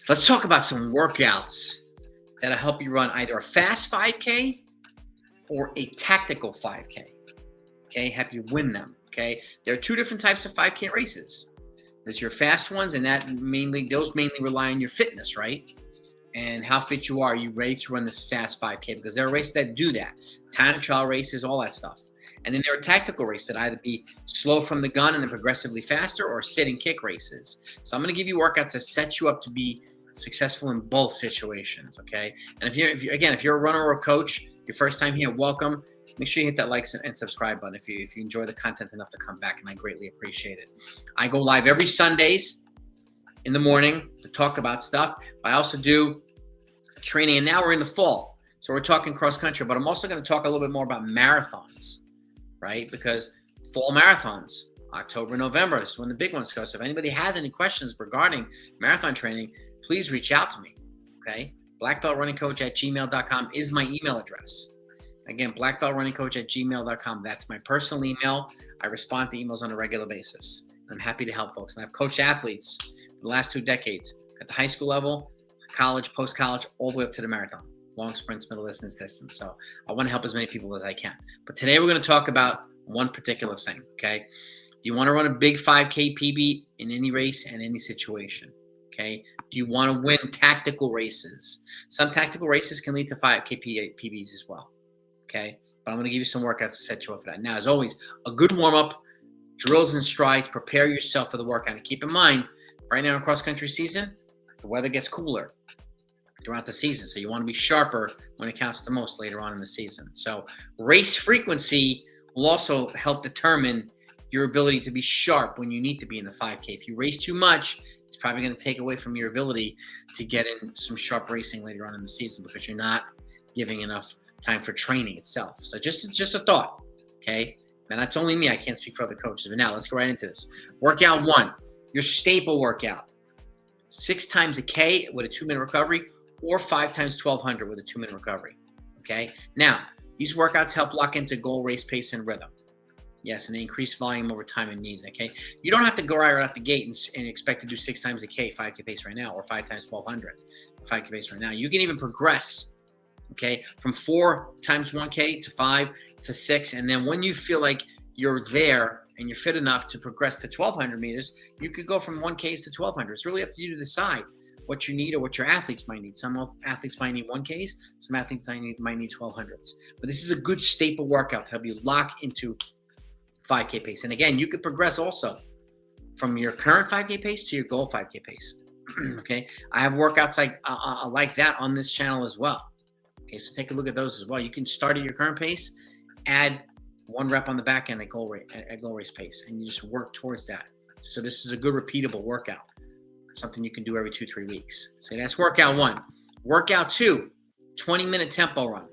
Let's talk about some workouts that'll help you run either a fast 5K or a tactical 5K. Okay, help you win them. Okay, there are two different types of 5K races. There's your fast ones, and those mainly rely on your fitness, right? And how fit you are. Are you ready to run this fast 5K? Because there are races that do that. Time trial races, all that stuff. And then there are tactical races that either be slow from the gun and then progressively faster, or sit and kick races. So I'm going to give you workouts that set you up to be successful in both situations, okay? And if you're a runner or a coach, your first time here, welcome. Make sure you hit that like and subscribe button if you enjoy the content enough to come back, and I greatly appreciate it. I go live every Sundays in the morning to talk about stuff. I also do training, and now we're in the fall, so we're talking cross country, but I'm also going to talk a little bit more about marathons, right? Because fall marathons, October, November, this is when the big ones go. So if anybody has any questions regarding marathon training, please reach out to me, okay? blackbeltrunningcoach@gmail.com is my email address. Again, blackbeltrunningcoach@gmail.com. That's my personal email. I respond to emails on a regular basis. I'm happy to help folks. And I've coached athletes for the last 2 decades at the high school level, college, post-college, all the way up to the marathon. Long sprints, middle distance. So I want to help as many people as I can. But today we're going to talk about one particular thing, okay? Do you want to run a big 5K PB in any race and any situation? Okay. Do you want to win tactical races? Some tactical races can lead to 5K PBs as well. Okay. But I'm going to give you some workouts to set you up for that. Now, as always, a good warm-up, drills and strides, prepare yourself for the workout. And keep in mind, right now in cross-country season, the weather gets cooler throughout the season. So you want to be sharper when it counts the most later on in the season. So race frequency will also help determine your ability to be sharp when you need to be in the 5K. If you race too much, it's probably going to take away from your ability to get in some sharp racing later on in the season, because you're not giving enough time for training itself. So just a thought, okay? And that's only me. I can't speak for other coaches. But now let's go right into this. Workout 1, your staple workout. 6 times a K with a 2-minute recovery, or 5 times 1,200 with a 2-minute recovery, okay? Now, these workouts help lock into goal, race pace, and rhythm. Yes, and they increase volume over time and need, okay? You don't have to go right out the gate and expect to do 6 times a K, 5K pace right now, or 5 times 1,200, 5K pace right now. You can even progress, okay, from 4 times 1K to 5 to 6, and then when you feel like you're there and you're fit enough to progress to 1,200 meters, you could go from 1Ks to 1,200. It's really up to you to decide what you need or what your athletes might need. Some athletes might need 1Ks, some athletes might need 1,200s. But this is a good staple workout to help you lock into 5K pace. And again, you could progress also from your current 5K pace to your goal 5K pace. Okay, I have workouts like that on this channel as well. Okay, so take a look at those as well. You can start at your current pace, add 1 rep on the back end at goal race pace, and you just work towards that. So this is a good repeatable workout, something you can do every 2-3 weeks. So that's workout 1. Workout 2, 20-minute tempo run.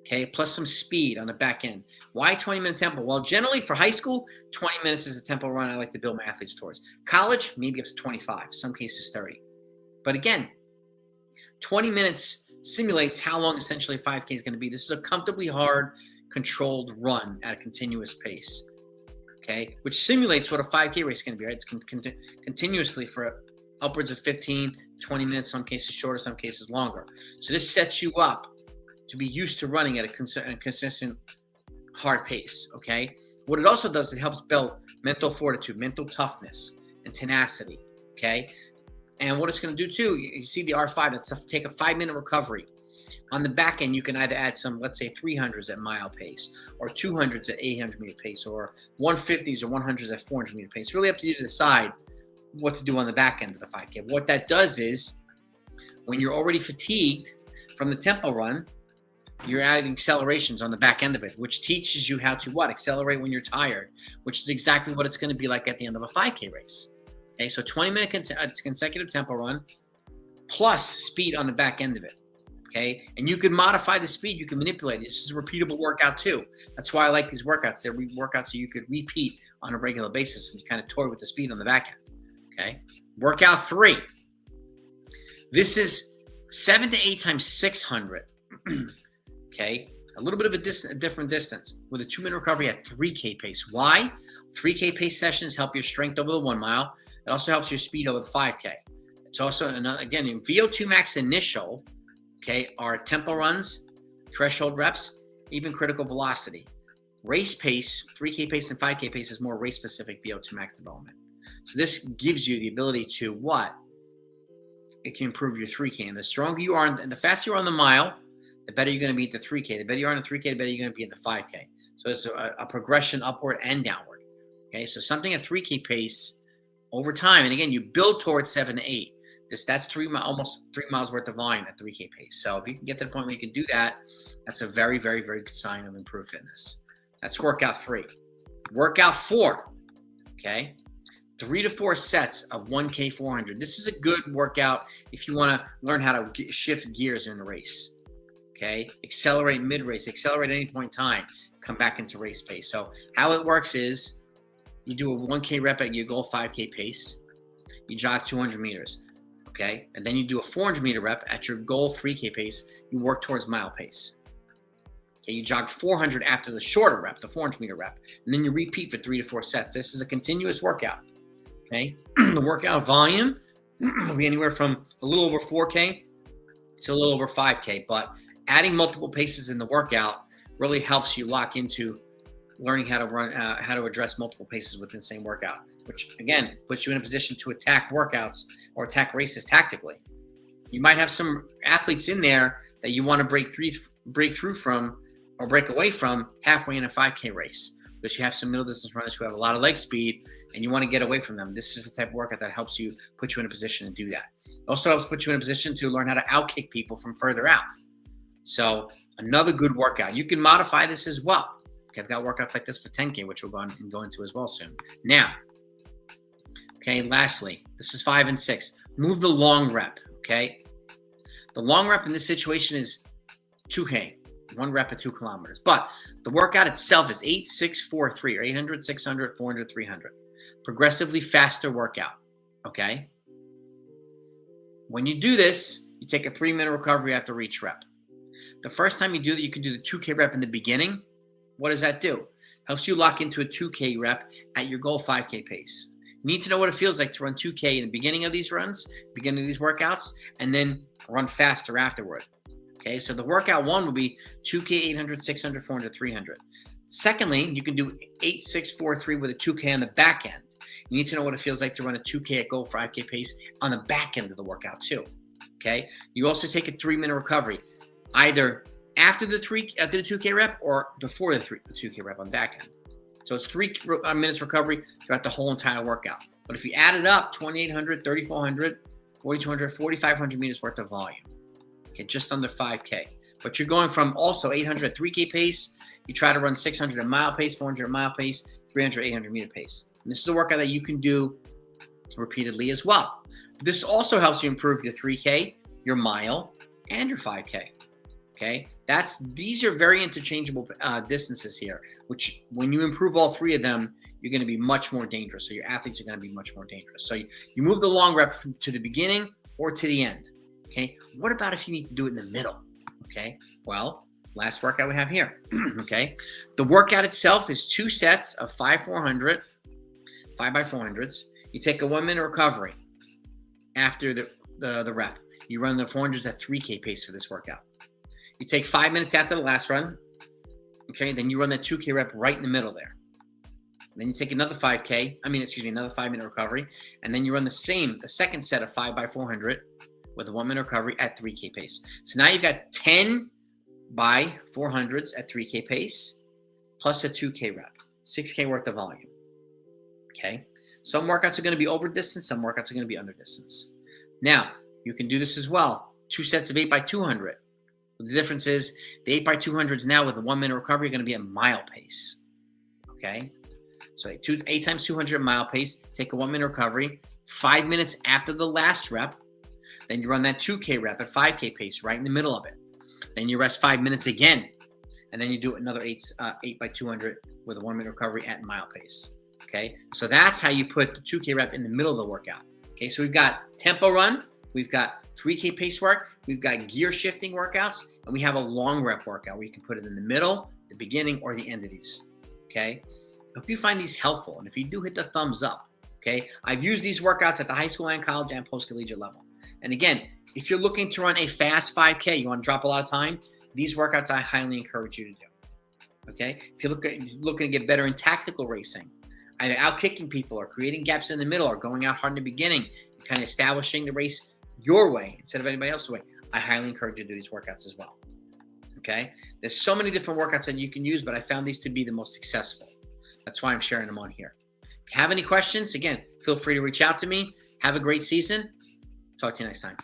Okay, plus some speed on the back end. Why 20-minute tempo? Well, generally for high school, 20 minutes is a tempo run I like to build my athletes towards. College, maybe up to 25, some cases 30. But again, 20 minutes simulates how long essentially 5K is going to be. This is a comfortably hard, controlled run at a continuous pace, okay, which simulates what a 5K race is going to be, right? It's continuously for upwards of 15, 20 minutes, some cases shorter, some cases longer. So this sets you up to be used to running at a consistent, hard pace, okay? What it also does, it helps build mental fortitude, mental toughness, and tenacity, okay? And what it's going to do too, you see the R5, that's take a 5-minute recovery. On the back end, you can either add some, let's say 300s at mile pace, or 200s at 800 meter pace, or 150s or 100s at 400 meter pace. It's really up to you to decide what to do on the back end of the 5K. What that does is, when you're already fatigued from the tempo run, you're adding accelerations on the back end of it, which teaches you how to what? Accelerate when you're tired, which is exactly what it's going to be like at the end of a 5K race. Okay, so 20-minute consecutive tempo run plus speed on the back end of it. Okay, and you can modify the speed, you can manipulate it. This is a repeatable workout too. That's why I like these workouts. They're workouts so you could repeat on a regular basis and kind of toy with the speed on the back end. Okay, workout 3. This is 7 to 8 times 600. Okay, a little bit of a different distance with a 2-minute recovery at 3K pace. Why? 3K pace sessions help your strength over the 1 mile. It also helps your speed over the 5K. It's also, another, again, in VO2 max initial, okay, are tempo runs, threshold reps, even critical velocity. Race pace, 3K pace and 5K pace is more race-specific VO2 max development. So this gives you the ability to what? It can improve your 3K. And the stronger you are, and the faster you are on the mile, the better you're going to be at the 3K. The better you are on the 3K, the better you're going to be at the 5K. So it's a progression upward and downward. Okay, so something at 3K pace over time, and again, you build towards 7 to 8. That's almost 3 miles worth of volume at 3K pace. So if you can get to the point where you can do that, that's a very, very, very good sign of improved fitness. That's workout 3. Workout 4, okay? 3 to 4 sets of 1K 400. This is a good workout if you want to learn how to shift gears in the race, okay? Accelerate mid-race, accelerate at any point in time, come back into race pace. So how it works is you do a 1K rep at your goal 5K pace. You jog 200 meters, okay? And then you do a 400 meter rep at your goal 3K pace. You work towards mile pace. Okay, you jog 400 after the shorter rep, the 400 meter rep, and then you repeat for 3 to 4 sets. This is a continuous workout, okay? The workout volume will be anywhere from a little over 4K to a little over 5K, but adding multiple paces in the workout really helps you lock into learning how to run, how to address multiple paces within the same workout, which again puts you in a position to attack workouts or attack races tactically. You might have some athletes in there that you want to break through from or break away from halfway in a 5K race, because you have some middle distance runners who have a lot of leg speed and you want to get away from them. This is the type of workout that helps you put you in a position to do that. It also helps put you in a position to learn how to outkick people from further out. So another good workout. You can modify this as well. Okay, I've got workouts like this for 10K, which we'll go into as well soon. Now, okay, lastly, this is 5 and 6. Move the long rep, okay? The long rep in this situation is 2K, 1 rep at 2 kilometers. But the workout itself is 8, 6, 4, 3, or 800, 600, 400, 300. Progressively faster workout, okay? When you do this, you take a 3-minute recovery after each rep. The first time you do that, you can do the 2K rep in the beginning. What does that do? Helps you lock into a 2K rep at your goal 5K pace. You need to know what it feels like to run 2K in the beginning of these runs, beginning of these workouts, and then run faster afterward. Okay, so the workout 1 will be 2K, 800, 600, 400, 300. Secondly, you can do 8, 6, 4, 3 with a 2K on the back end. You need to know what it feels like to run a 2K at goal 5K pace on the back end of the workout too. Okay, you also take a 3-minute recovery, either after the 2K rep or before the 2K rep on back end. So it's 3 minutes recovery throughout the whole entire workout. But if you add it up, 2,800, 3,400, 4,200, 4,500 meters worth of volume. Okay, just under 5K. But you're going from also 800 at 3K pace. You try to run 600 at mile pace, 400 at mile pace, 300, 800 meter pace. And this is a workout that you can do repeatedly as well. This also helps you improve your 3K, your mile, and your 5K. Okay, these are very interchangeable distances here, which when you improve all 3 of them, you're going to be much more dangerous. So your athletes are going to be much more dangerous. So you move the long rep to the beginning or to the end. Okay, what about if you need to do it in the middle? Okay, well, last workout we have here. Okay, the workout itself is 2 sets of 5 400, 5 by 400s. You take a 1-minute recovery after the rep. You run the 400s at 3K pace for this workout. You take 5 minutes after the last run, okay? Then you run that 2K rep right in the middle there. Then you take another another 5-minute recovery, and then you run the second set of 5 by 400 with a 1-minute recovery at 3K pace. So now you've got 10 by 400s at 3K pace, plus a 2K rep, 6K worth of volume, okay? Some workouts are gonna be over distance, some workouts are gonna be under distance. Now, you can do this as well. 2 sets of 8 by 200. The difference is the 8 by 200s now with a 1-minute recovery are going to be a mile pace. Okay, so 8 times 200 mile pace. Take a 1-minute recovery. 5 minutes after the last rep, then you run that 2K rep at 5K pace right in the middle of it. Then you rest 5 minutes again, and then you do another 8 by 200 with a 1-minute recovery at mile pace. Okay, so that's how you put the 2K rep in the middle of the workout. Okay, so we've got tempo run. We've got 3K pace work, we've got gear shifting workouts, and we have a long rep workout where you can put it in the middle, the beginning, or the end of these, okay? I hope you find these helpful, and if you do, hit the thumbs up. Okay, I've used these workouts at the high school and college and post-collegiate level. And again, if you're looking to run a fast 5K, you want to drop a lot of time, these workouts I highly encourage you to do. Okay, if you're looking to get better in tactical racing, either out kicking people or creating gaps in the middle or going out hard in the beginning and kind of establishing the race your way instead of anybody else's way, I highly encourage you to do these workouts as well. Okay, there's so many different workouts that you can use, but I found these to be the most successful. That's why I'm sharing them on here. If you have any questions, again, feel free to reach out to me. Have a great season. Talk to you next time.